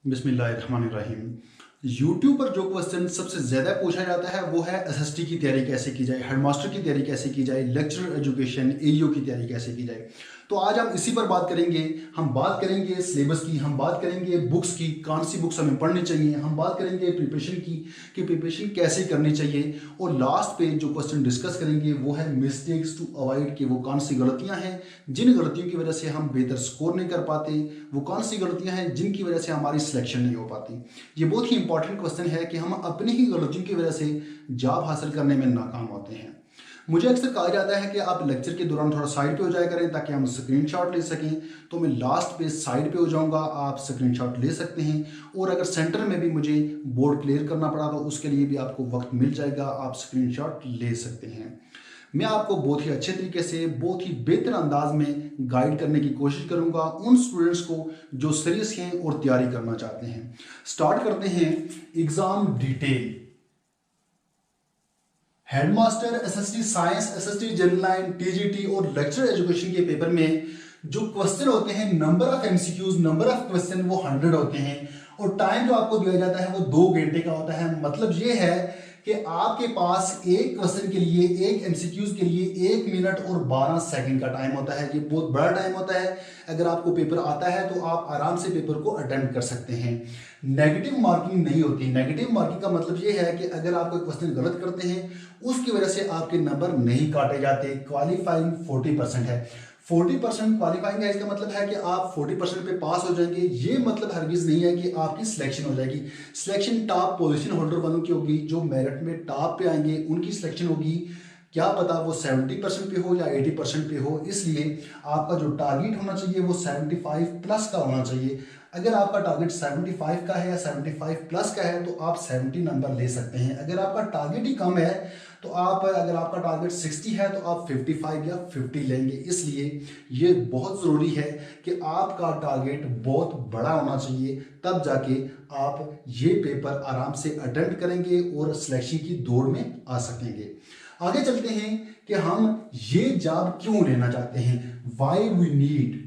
बिस्मिल्लाहिर्रहमानिर्रहीम। यूट्यूब पर जो क्वेश्चन सबसे ज़्यादा पूछा जाता है वो है एसएसटी की तैयारी कैसे की जाए, हेडमास्टर की तैयारी कैसे की जाए, लेक्चरर एजुकेशन एईओ की तैयारी कैसे की जाए। तो आज हम इसी पर बात करेंगे। हम बात करेंगे सिलेबस की, हम बात करेंगे बुक्स की, कौन सी बुक्स हमें पढ़नी चाहिए, हम बात करेंगे प्रिपरेशन की कि प्रिपरेशन कैसे करनी चाहिए, और लास्ट पे जो क्वेश्चन डिस्कस करेंगे वो है मिस्टेक्स टू अवॉइड, कि वो कौन सी गलतियां हैं जिन गलतियों की वजह से हम बेहतर स्कोर नहीं कर पाते, वो कौन सी गलतियां हैं जिनकी वजह से हमारी सिलेक्शन नहीं हो पाती। ये बहुत ही इंपॉर्टेंट क्वेश्चन है कि हम अपनी ही गलतियों की वजह से जॉब हासिल करने में नाकाम होते हैं। मुझे अक्सर कहा जाता है कि आप लेक्चर के दौरान थोड़ा साइड पे हो जाया करें ताकि हम स्क्रीनशॉट ले सकें, तो मैं लास्ट पे साइड पे हो जाऊंगा, आप स्क्रीनशॉट ले सकते हैं। और अगर सेंटर में भी मुझे बोर्ड क्लियर करना पड़ा तो उसके लिए भी आपको वक्त मिल जाएगा, आप स्क्रीनशॉट ले सकते हैं। मैं आपको बहुत ही अच्छे तरीके से, बहुत ही बेहतर अंदाज में गाइड करने की कोशिश करूंगा उन स्टूडेंट्स को जो सीरियस हैं और तैयारी करना चाहते हैं। स्टार्ट करते हैं exam detail. Headmaster, SST science, SST general line, TGT और लेक्चर एजुकेशन के पेपर में जो क्वेश्चन होते हैं, number of MCQs, number of question वो 100 होते हैं, और टाइम जो आपको दिया जाता है वो 2 घंटे का होता है। मतलब ये है कि आपके पास एक क्वेश्चन के लिए, एक एमसीक्यूज के लिए 1 मिनट और 12 सेकंड का टाइम होता है। ये बहुत बड़ा टाइम होता है। अगर आपको पेपर आता है तो आप आराम से पेपर को अटेम्प्ट कर सकते हैं। नेगेटिव मार्किंग नहीं होती। नेगेटिव मार्किंग का मतलब ये है कि अगर आप कोई क्वेश्चन गलत करते हैं उसकी वजह से आपके नंबर नहीं काटे जाते। क्वालिफाइंग 40% है। 40% क्वालिफाइंग है, इसका मतलब है कि आप 40% पे पास हो जाएंगे। ये मतलब हरगिज नहीं है कि आपकी सिलेक्शन हो जाएगी। सिलेक्शन टॉप पोजीशन होल्डर वालों की होगी, जो मेरिट में टॉप पे आएंगे उनकी सिलेक्शन होगी। क्या पता वो 70% पे हो या 80% पे हो। इसलिए आपका जो टारगेट होना चाहिए वो 75 प्लस का होना चाहिए। अगर आपका टारगेट 75 का है या 75 प्लस का है तो आप 70 नंबर ले सकते हैं। अगर आपका टारगेट ही कम है तो आप, अगर आपका टारगेट 60 है तो आप 55 या 50 लेंगे। इसलिए ये बहुत ज़रूरी है कि आपका टारगेट बहुत बड़ा होना चाहिए, तब जाके आप ये पेपर आराम से अटेम्प्ट करेंगे और सिलेक्शन की दौड़ में आ सकेंगे। आगे चलते हैं कि हम ये जॉब क्यों लेना चाहते हैं। वाई वी नीड,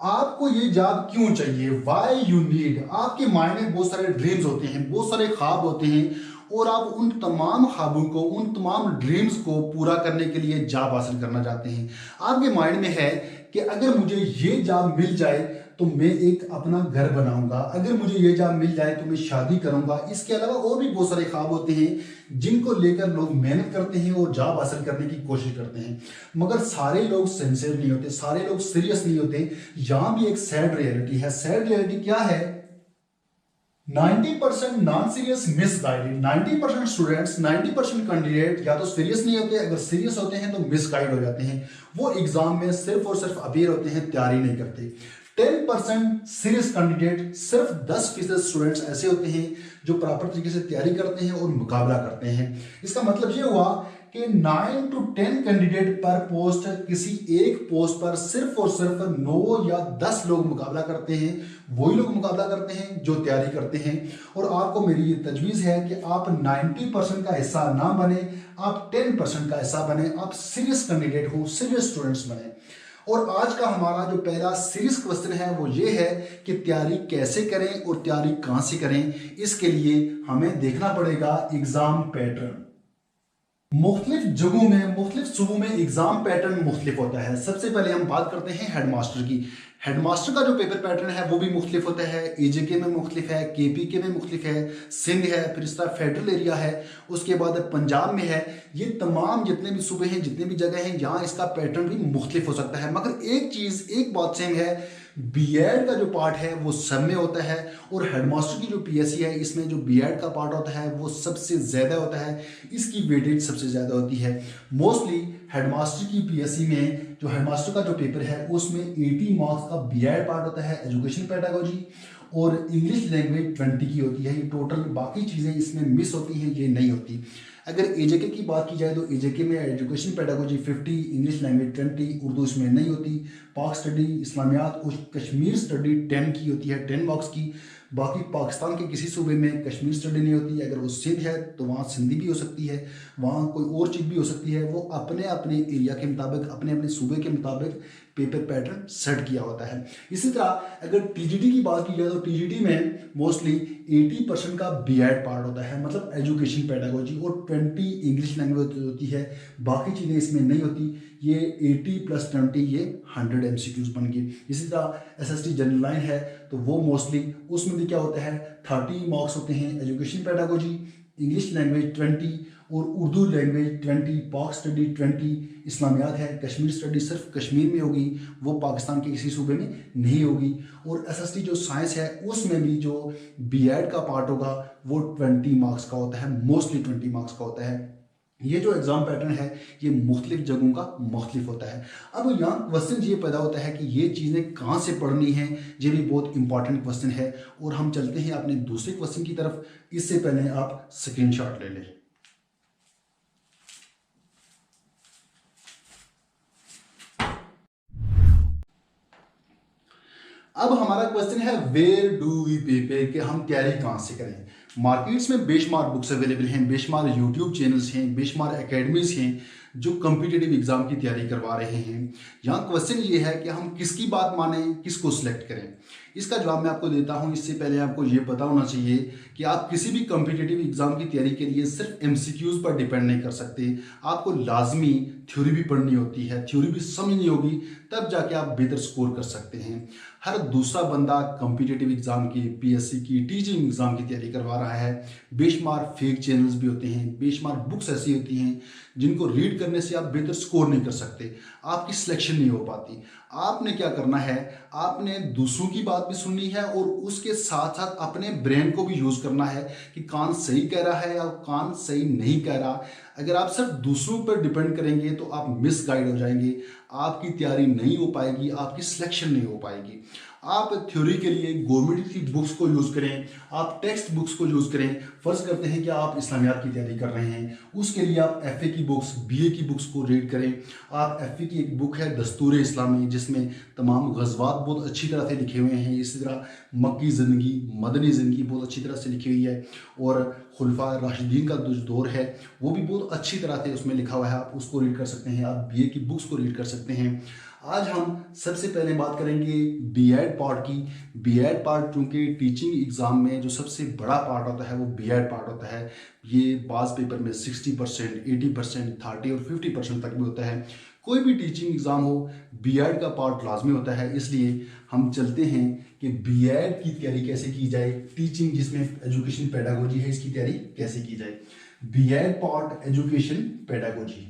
आपको ये जॉब क्यों चाहिए, वाई यू नीड। आपके माइंड में बहुत सारे ड्रीम्स होते हैं, बहुत सारे ख्वाब होते हैं, और आप उन तमाम ख्वाबों को, उन तमाम ड्रीम्स को पूरा करने के लिए जॉब हासिल करना चाहते हैं। आपके माइंड में है कि अगर मुझे ये जॉब मिल जाए तो मैं एक अपना घर बनाऊंगा, अगर मुझे ये जॉब मिल जाए तो मैं शादी करूंगा। इसके अलावा और भी बहुत सारे ख्वाब होते हैं जिनको लेकर लोग मेहनत करते हैं और जॉब हासिल करने की कोशिश करते हैं, मगर सारे लोग सिंसियर नहीं होते, सारे लोग सीरियस नहीं होते। यहां भी एक सैड रियलिटी है। सैड रियलिटी क्या है? 90% non serious misguided. 90% students, 90% candidate या तो सीरियस नहीं होते, अगर सीरियस होते हैं तो मिसगाइड हो जाते हैं। वो एग्जाम में सिर्फ और सिर्फ अपेयर होते हैं, तैयारी नहीं करते। 10% सीरियस कैंडिडेट, सिर्फ 10% स्टूडेंट्स ऐसे होते हैं जो प्रॉपर तरीके से तैयारी करते हैं और मुकाबला करते हैं। इसका मतलब ये हुआ कि 9 to 10 कैंडिडेट पर पोस्ट, किसी एक पोस्ट पर सिर्फ और सिर्फ 9 या 10 लोग मुकाबला करते हैं। वही लोग मुकाबला करते हैं जो तैयारी करते हैं। और आपको मेरी ये तजवीज़ है कि आप 90% का हिस्सा ना बने, आप 10% का हिस्सा बने, आप सीरियस कैंडिडेट हो, सीरियस स्टूडेंट्स बने। और आज का हमारा जो पहला सीरियस क्वेश्चन है वो ये है कि तैयारी कैसे करें और तैयारी कहां से करें। इसके लिए हमें देखना पड़ेगा एग्जाम पैटर्न। मुख्तलिफ जगहों में, मुख्तलिफ सूबों में एग्जाम पैटर्न मुख्तलिफ होता है। सबसे पहले हम बात करते हैं हेडमास्टर की। हेडमास्टर का जो पेपर पैटर्न है वो भी मुख्तलिफ होता है। एजेके में मुख्तलिफ है, केपीके में मुख्तलिफ है, सिंध है, फिर इस तरह फेडरल एरिया है, उसके बाद पंजाब में है। ये तमाम जितने भी सूबे हैं, जितने भी जगह हैं, यहाँ इसका पैटर्न भी मुख्तलिफ हो सकता है। मगर एक चीज़, एक बात सेम है, बीएड का जो पार्ट है वो सब में होता है, और हेडमास्टर की जो पीएससी है इसमें जो बीएड का पार्ट होता है वो सबसे ज़्यादा होता है, इसकी वेटेज सबसे ज़्यादा होती है। मोस्टली हेडमास्टर की पीएससी में जो हेडमास्टर का जो पेपर है उसमें 80 मार्क्स का बीएड पार्ट होता है, एजुकेशन पेडागोजी, और इंग्लिश लैंग्वेज 20 की होती है। ये टोटल, बाकी चीज़ें इसमें मिस होती हैं, ये नहीं होती। अगर एजेके की बात की जाए तो एजेके में education pedagogy 50, English language 20, Urdu इसमें नहीं होती। पाक स्टडी, इस्लामियात और कश्मीर स्टडी 10 की होती है, 10 मार्क्स की। बाकी पाकिस्तान के किसी सूबे में कश्मीर स्टडी नहीं होती। अगर वो सिंध है तो वहाँ सिंधी भी हो सकती है, वहाँ कोई और चीज़ भी हो सकती है। वो अपने अपने एरिया के मुताबिक, अपने अपने सूबे के मुताबिक पेपर पैटर्न सेट किया होता है। इसी तरह अगर टीजीटी की बात की जाए तो टीजीटी में मोस्टली 80% का बीएड पार्ट होता है, मतलब एजुकेशन पेडागोजी, और 20 इंग्लिश लैंग्वेज होती है, बाकी चीज़ें इसमें नहीं होती। ये 80 + 20 ये 100 MCQs बन गए। इसी तरह SST जनरल लाइन है तो वो मोस्टली उसमें भी क्या होता है 30 मार्क्स होते हैं, एजुकेशन पेडागोजी, इंग्लिश लैंग्वेज 20 और उर्दू लैंग्वेज 20, पाक स्टडी 20, इस्लामियात है, कश्मीर स्टडी सिर्फ कश्मीर में होगी, वो पाकिस्तान के किसी सूबे में नहीं होगी। और SST जो साइंस है उसमें भी जो बीएड का पार्ट होगा वो 20 मार्क्स का होता है, मोस्टली 20 मार्क्स का होता है। ये जो एग्जाम पैटर्न है ये मुख्तलिफ जगहों का मुख्तलिफ होता है। अब यहाँ क्वेश्चन ये पैदा होता है कि ये चीज़ें कहाँ से पढ़नी है, ये भी बहुत इंपॉर्टेंट क्वेश्चन है। और हम चलते हैं अपने दूसरे क्वेश्चन की तरफ। इससे पहले आप स्क्रीनशॉट ले लें। अब हमारा क्वेश्चन है वेयर डू वी प्रिपेयर, कि हम तैयारी कहाँ से करें। मार्केट्स में बेशुमार बुक्स अवेलेबल हैं, बेशुमार यूट्यूब चैनल्स हैं, बेशुमार एकेडमीज हैं जो कम्पिटिटिव एग्जाम की तैयारी करवा रहे हैं। यहाँ क्वेश्चन ये है कि हम किसकी बात मानें, किसको सिलेक्ट करें। इसका जवाब मैं आपको देता हूँ। इससे पहले आपको ये पता होना चाहिए कि आप किसी भी कम्पिटिटिव एग्जाम की तैयारी के लिए सिर्फ MCQs पर डिपेंड नहीं कर सकते। आपको लाजमी थ्योरी भी पढ़नी होती है, थ्योरी भी समझनी होगी, तब जाके आप बेहतर स्कोर कर सकते हैं। हर दूसरा बंदा कम्पिटिटिव एग्जाम की, PSC की, टीचिंग एग्जाम की तैयारी करवा रहा है। बेशुमार फेक चैनल्स भी होते हैं, बेशुमार बुक्स ऐसी होती हैं जिनको रीड करने से आप बेहतर स्कोर नहीं कर सकते, आपकी सिलेक्शन नहीं हो पाती। आपने क्या करना है, आपने दूसरों की बात भी सुननी है और उसके साथ साथ अपने ब्रेन को भी यूज करना है कि कान सही कह रहा है या कान सही नहीं कह रहा। अगर आप सिर्फ दूसरों पर डिपेंड करेंगे तो आप मिस गाइड हो जाएंगे, आपकी तैयारी नहीं हो पाएगी, आपकी सिलेक्शन नहीं हो पाएगी। आप थ्योरी के लिए गवर्नमेंट की बुक्स को यूज़ करें, आप टेक्स्ट बुक्स को यूज़ करें। फ़र्ज़ करते हैं कि आप इस्लामियात की तैयारी कर रहे हैं, उसके लिए आप FA की बुक्स, BA की बुक्स को रीड करें। आप FA की एक बुक है दस्तूर इस्लामी, जिसमें तमाम गज़वात बहुत अच्छी तरह से लिखे हुए हैं। इसी तरह मक्की ज़िंदगी, मदनी ज़िंदगी बहुत अच्छी तरह से लिखी हुई है, और खुलफा राशिदीन का जो दौर है वो भी बहुत अच्छी तरह से उसमें लिखा हुआ है, आप उसको रीड कर सकते हैं। आप BA की बुक्स को रीड कर सकते हैं। आज हम सबसे पहले बात करेंगे बीएड पार्ट की। बीएड पार्ट चूँकि टीचिंग एग्ज़ाम में जो सबसे बड़ा पार्ट होता है वो बीएड पार्ट होता है। ये बाज़ पेपर में 60%, 80%, 30 और 50% तक भी होता है। कोई भी टीचिंग एग्ज़ाम हो, बीएड का पार्ट लाजमी होता है। इसलिए हम चलते हैं कि बीएड की तैयारी कैसे की जाए, टीचिंग जिसमें एजुकेशन पेडागोजी है इसकी तैयारी कैसे की जाए। BEd part education pedagogy.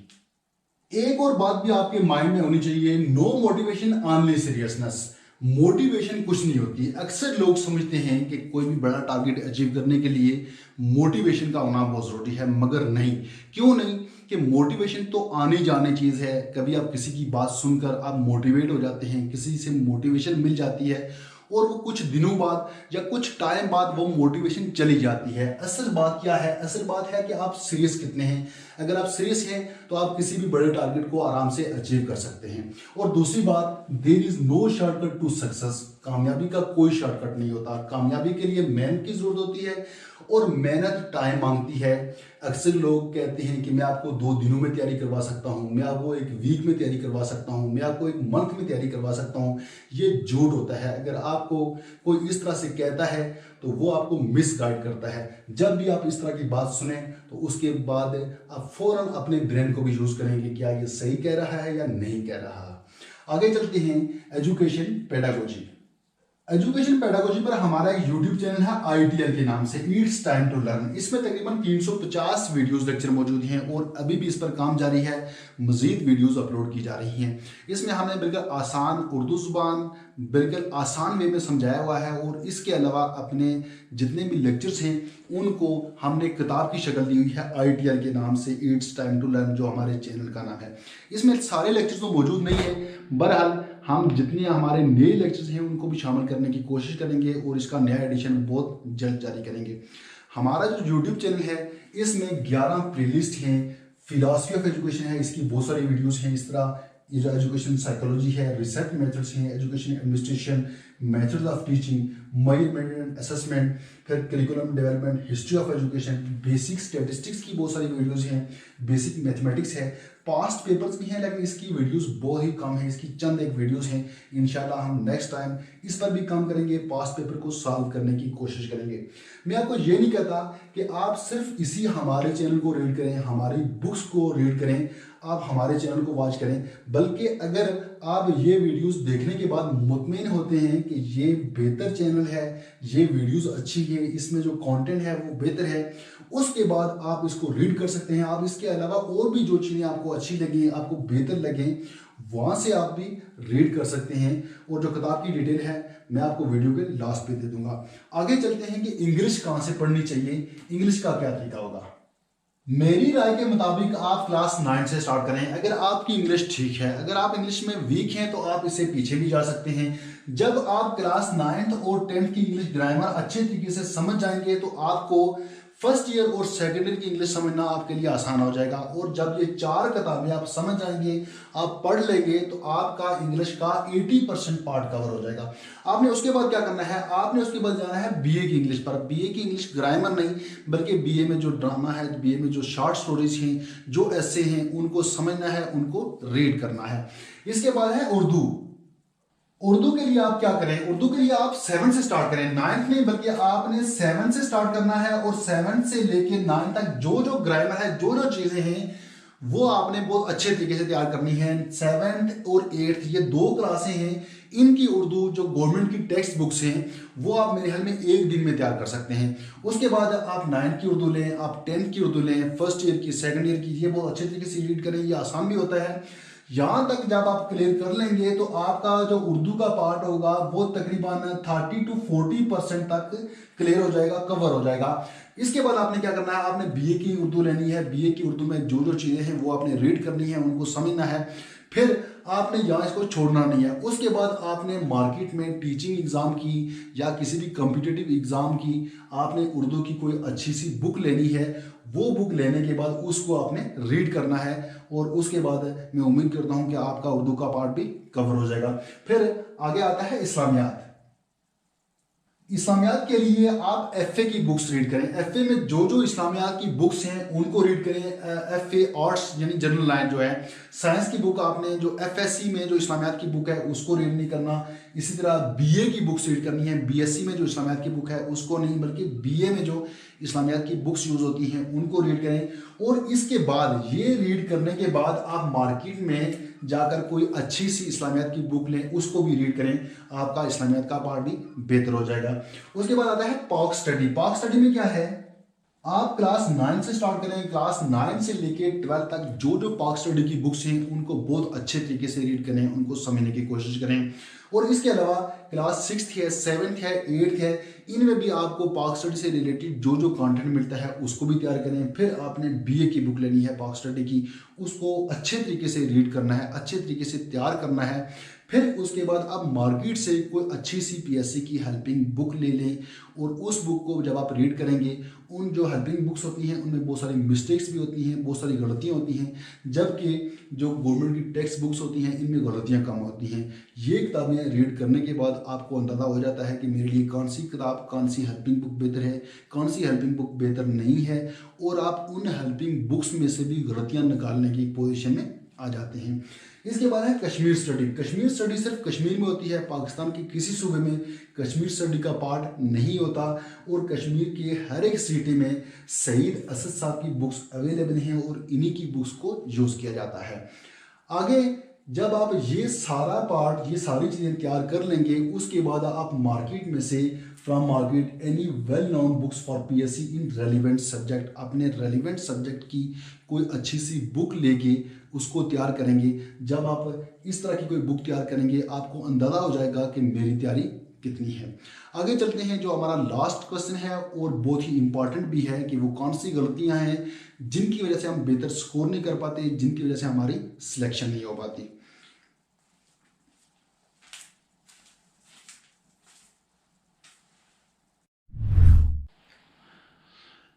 एक और बात भी आपके माइंड में होनी चाहिए, no motivation only seriousness. Motivation कुछ नहीं होती। अक्सर लोग समझते हैं कि कोई भी बड़ा टारगेट अचीव करने के लिए मोटिवेशन का होना बहुत ज़रूरी है, मगर नहीं। क्यों नहीं? कि मोटिवेशन तो आनी जानी चीज़ है। कभी आप किसी की बात सुनकर आप मोटिवेट हो जाते हैं, किसी से मोटिवेशन मिल जाती है और वो कुछ दिनों बाद या कुछ टाइम बाद वो मोटिवेशन चली जाती है। असल बात क्या है? असल बात है कि आप सीरियस कितने हैं। अगर आप सीरियस हैं तो आप किसी भी बड़े टारगेट को आराम से अचीव कर सकते हैं। और दूसरी बात, there is no shortcut to success. कामयाबी का कोई शॉर्टकट नहीं होता। कामयाबी के लिए मेहनत की जरूरत होती है और मेहनत टाइम मांगती है। अक्सर लोग कहते हैं कि मैं आपको 2 दिनों में तैयारी करवा सकता हूं, मैं आपको 1 वीक में तैयारी करवा सकता हूं, मैं आपको 1 मंथ में तैयारी करवा सकता हूं। ये झूठ होता है। अगर आपको कोई इस तरह से कहता है तो वो आपको मिस गाइड करता है। जब भी आप इस तरह की बात सुने तो उसके बाद आप फौरन अपने ब्रेन को भी यूज करेंगे, क्या ये सही कह रहा है या नहीं कह रहा। आगे चलते हैं एजुकेशन पेडागोजी। एजुकेशन पेडागोजी पर हमारा एक यूट्यूब चैनल है ITL के नाम से, इट्स टाइम टू लर्न। इसमें तकरीबन 350 वीडियोस लेक्चर मौजूद हैं और अभी भी इस पर काम जारी है। मजीद वीडियोस अपलोड की जा रही हैं। इसमें हमने बिल्कुल आसान उर्दू जुबान, बिल्कुल आसान वे में समझाया हुआ है और इसके अलावा अपने जितने भी लेक्चर्स हैं उनको हमने किताब की शक्ल दी हुई है ITL के नाम से, इट्स टाइम टू लर्न, जो हमारे चैनल का नाम है। इसमें सारे लेक्चर्स तो मौजूद नहीं है, बहरहाल हम जितने हमारे नए लेक्चर्स हैं उनको भी शामिल करने की कोशिश करेंगे और इसका नया एडिशन बहुत जल्द जारी करेंगे। हमारा जो यूट्यूब चैनल है इसमें 11 प्लेलिस्ट हैं। फिलॉसफी ऑफ एजुकेशन है, इसकी बहुत सारी वीडियोस हैं। इस तरह ये जो एजुकेशन साइकोलॉजी है, रिसर्च मेथड्स हैं, education administration, methods of teaching, measurement and assessment, फिर curriculum development, history of education, basic statistics की बहुत सारी वीडियोस हैं, बेसिक मैथमेटिक्स है, पास्ट पेपर्स भी हैं लेकिन इसकी वीडियोस बहुत ही कम है, इसकी चंद एक वीडियोस हैं। इंशाल्लाह हम नेक्स्ट टाइम इस पर भी काम करेंगे, पास्ट पेपर को सॉल्व करने की कोशिश करेंगे। मैं आपको ये नहीं कहता कि आप सिर्फ इसी हमारे चैनल को रीड करें, हमारी बुक्स को रीड करें, आप हमारे चैनल को वॉच करें, बल्कि अगर आप ये वीडियोस देखने के बाद मुतमईन होते हैं कि ये बेहतर चैनल है, ये वीडियोस अच्छी है, इसमें जो कंटेंट है वो बेहतर है, उसके बाद आप इसको रीड कर सकते हैं। आप इसके अलावा और भी जो चीज़ें आपको अच्छी लगी, आपको बेहतर लगे, वहाँ से आप भी रीड कर सकते हैं। और जो किताब की डिटेल है मैं आपको वीडियो के लास्ट पे दे दूंगा। आगे चलते हैं कि इंग्लिश कहाँ से पढ़नी चाहिए, इंग्लिश का क्या तरीका होगा। मेरी राय के मुताबिक आप क्लास 9 से स्टार्ट करें। अगर आपकी इंग्लिश ठीक है, अगर आप इंग्लिश में वीक हैं तो आप इससे पीछे भी जा सकते हैं। जब आप क्लास 9th और 10th की इंग्लिश ग्रामर अच्छे तरीके से समझ जाएंगे तो आपको फर्स्ट ईयर और सेकेंड ईयर की इंग्लिश समझना आपके लिए आसान हो जाएगा। और जब ये 4 किताबें आप समझ जाएंगे, आप पढ़ लेंगे, तो आपका इंग्लिश का 80% पार्ट कवर हो जाएगा। आपने उसके बाद क्या करना है, आपने उसके बाद जाना है बीए की इंग्लिश पर। बीए की इंग्लिश ग्रामर नहीं, बल्कि बीए में जो ड्रामा है, बीए में जो शॉर्ट स्टोरीज हैं, जो ऐसे हैं, उनको समझना है, उनको रीड करना है। इसके बाद है उर्दू। उर्दू के लिए आप क्या करें, उर्दू के लिए आप 7 से स्टार्ट करें, 9th नहीं बल्कि आपने 7 से स्टार्ट करना है। और 7 से लेके 9 तक जो जो ग्रामर है, जो जो चीजें हैं, वो आपने बहुत अच्छे तरीके से तैयार करनी है। 7th और 8th ये 2 क्लासें हैं, इनकी उर्दू जो गवर्नमेंट की टेक्स्ट बुक्स हैं वो आप मेरे ख्याल में 1 दिन में तैयार कर सकते हैं। उसके बाद आप 9th की उर्दू लें, आप 10th की उर्दू लें, फर्स्ट ईयर की, सेकंड ईयर की, ये बहुत अच्छे तरीके से रीड करें, ये आसान भी होता है। यहां तक जब आप क्लियर कर लेंगे तो आपका जो उर्दू का पार्ट होगा वो तकरीबन 30 to 40% तक क्लियर हो जाएगा, कवर हो जाएगा। इसके बाद आपने क्या करना है, आपने बीए की उर्दू लेनी है। बीए की उर्दू में जो जो चीजें हैं वो आपने रीड करनी है, उनको समझना है। फिर आपने यहाँ इसको छोड़ना नहीं है। उसके बाद आपने मार्केट में टीचिंग एग्जाम की या किसी भी कॉम्पिटिटिव एग्जाम की आपने उर्दू की कोई अच्छी सी बुक लेनी है। वो बुक लेने के बाद उसको आपने रीड करना है और उसके बाद मैं उम्मीद करता हूं कि आपका उर्दू का पार्ट भी कवर हो जाएगा। फिर आगे आता है इस्लामियात। इस्लामियात के लिए आप एफए की बुक्स रीड करें। एफए में जो जो इस्लामियात की बुक्स हैं उनको रीड करें। एफए आर्ट्स यानी जनरल लाइन जो है, साइंस की बुक आपने जो एफएससी में जो इस्लामियात की बुक है उसको रीड नहीं करना। इसी तरह बीए की बुक्स रीड करनी है। बीएससी में जो इस्लामियात की बुक है उसको नहीं, बल्कि बीए में जो इस्लामियात की बुक्स यूज होती हैं उनको रीड करें। और इसके बाद, ये रीड करने के बाद आप मार्केट में जाकर कोई अच्छी सी इस्लामियात की बुक लें, उसको भी रीड करें, आपका इस्लामियात का पार्ट भी बेहतर हो जाएगा। उसके बाद आता है पॉक स्टडी। पॉक स्टडी में क्या है, आप क्लास 9 से स्टार्ट करें। क्लास 9 से लेके 12 तक जो जो पॉक स्टडी की बुक्स हैं उनको बहुत अच्छे तरीके से रीड करें, उनको समझने की कोशिश करें। और इसके अलावा क्लास 6th है, 7th है, 8th है, इनमें भी आपको पॉक स्टडी से रिलेटेड जो जो कंटेंट मिलता है उसको भी तैयार करें। फिर आपने बीए की बुक लेनी है पॉक स्टडी की, उसको अच्छे तरीके से रीड करना है, अच्छे तरीके से तैयार करना है। फिर उसके बाद आप मार्केट से कोई अच्छी सी पीएससी की हेल्पिंग बुक ले लें और उस बुक को जब आप रीड करेंगे, उन जो हेल्पिंग बुक्स होती हैं उनमें बहुत सारी मिस्टेक्स भी होती हैं, बहुत सारी गलतियां होती हैं, जबकि जो गवर्नमेंट की टेक्स्ट बुक्स होती हैं इनमें गलतियां कम होती हैं। ये किताबें रीड करने के बाद आपको अंदाज़ा हो जाता है कि मेरे लिए कौन सी किताब, कौन सी हेल्पिंग बुक बेहतर है, कौन सी हेल्पिंग बुक बेहतर नहीं है, और आप उन हेल्पिंग बुक्स में से भी गलतियाँ निकालने की पोजिशन में आ जाते हैं। इसके बाद है कश्मीर स्टडी। कश्मीर स्टडी सिर्फ कश्मीर में होती है, पाकिस्तान के किसी सूबे में कश्मीर स्टडी का पार्ट नहीं होता। और कश्मीर के हर एक सिटी में सईद असद साहब की बुक्स अवेलेबल हैं और इन्हीं की बुक्स को यूज़ किया जाता है। आगे जब आप ये सारा पार्ट, ये सारी चीज़ें तैयार कर लेंगे, उसके बाद आप मार्केट में से, from market, any well known books for PSC in relevant subject, अपने रेलिवेंट सब्जेक्ट की कोई अच्छी सी बुक लेके उसको तैयार करेंगे। जब आप इस तरह की कोई बुक तैयार करेंगे आपको अंदाज़ा हो जाएगा कि मेरी तैयारी कितनी है। आगे चलते हैं, जो हमारा लास्ट क्वेश्चन है और बहुत ही इंपॉर्टेंट भी है कि वो कौन सी गलतियां हैं जिनकी वजह से हम बेहतर स्कोर नहीं कर पाते, जिनकी वजह से हमारी सिलेक्शन नहीं हो पाती।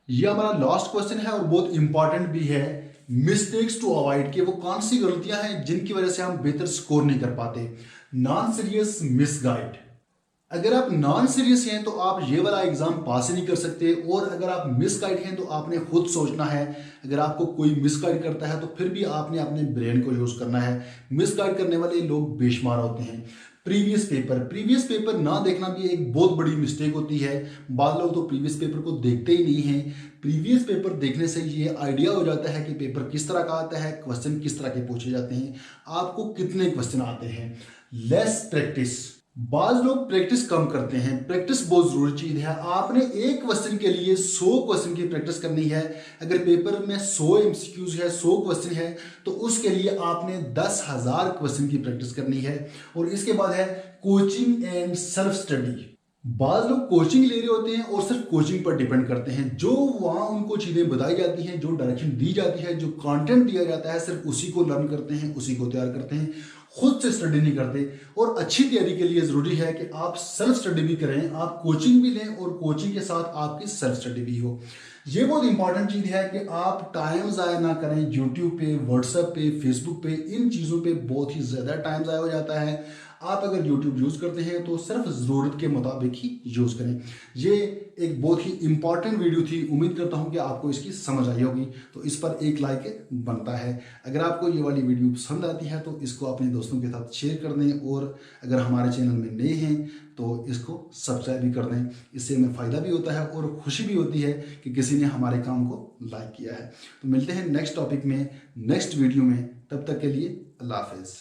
ये हमारा लास्ट क्वेश्चन है और बहुत इंपॉर्टेंट भी है मिस्टेक्स टू अवॉइड, कि वो कौन सी गलतियां हैं जिनकी वजह से हम बेहतर स्कोर नहीं कर पाते। नॉन सीरियस मिसगाइड, अगर आप नॉन सीरियस हैं तो आप ये वाला एग्जाम पास ही नहीं कर सकते, और अगर आप मिसगाइड हैं तो आपने खुद सोचना है। अगर आपको कोई मिसगाइड करता है तो फिर भी आपने अपने ब्रेन को यूज करना है। मिसगाइड करने वाले लोग बेशुमार होते हैं। प्रीवियस पेपर ना देखना भी एक बहुत बड़ी मिस्टेक होती है। बाद लोग तो प्रीवियस पेपर को देखते ही नहीं हैं। प्रीवियस पेपर देखने से ये आइडिया हो जाता है कि पेपर किस तरह का आता है, क्वेश्चन किस तरह के पूछे जाते हैं, आपको कितने क्वेश्चन आते हैं। लेस प्रैक्टिस, बाज लोग प्रैक्टिस कम करते हैं। प्रैक्टिस बहुत जरूरी चीज है। आपने एक क्वेश्चन के लिए 100 क्वेश्चन की प्रैक्टिस करनी है। अगर पेपर में 100 एमसीक्यूज है, 100 क्वेश्चन है, तो उसके लिए आपने 10,000 क्वेश्चन की प्रैक्टिस करनी है। और इसके बाद है कोचिंग एंड सेल्फ स्टडी। बाज लोग कोचिंग ले रहे होते हैं और सिर्फ कोचिंग पर डिपेंड करते हैं। जो वहां उनको चीजें बताई जाती हैं, जो डायरेक्शन दी जाती है, जो कंटेंट दिया जाता है, सिर्फ उसी को लर्न करते हैं, उसी को तैयार करते हैं, खुद से स्टडी नहीं करते। और अच्छी तैयारी के लिए जरूरी है कि आप सेल्फ स्टडी भी करें, आप कोचिंग भी लें और कोचिंग के साथ आपकी सेल्फ स्टडी भी हो। ये बहुत इंपॉर्टेंट चीज है कि आप टाइम ज़ाया ना करें। यूट्यूब पे, व्हाट्सएप पे, फेसबुक पे, इन चीज़ों पे बहुत ही ज़्यादा टाइम ज़ाया हो जाता है। आप अगर यूट्यूब यूज़ करते हैं तो सिर्फ ज़रूरत के मुताबिक ही यूज़ करें। ये एक बहुत ही इंपॉर्टेंट वीडियो थी। उम्मीद करता हूँ कि आपको इसकी समझ आई होगी, तो इस पर एक लाइक बनता है। अगर आपको ये वाली वीडियो पसंद आती है तो इसको अपने दोस्तों के साथ शेयर कर दें, और अगर हमारे चैनल में नए हैं तो इसको सब्सक्राइब भी कर दें। इससे हमें फ़ायदा भी होता है और खुशी भी होती है कि किसी ने हमारे काम को लाइक किया है। तो मिलते हैं नेक्स्ट टॉपिक में, नेक्स्ट वीडियो में। तब तक के लिए अल्लाह हाफिज़।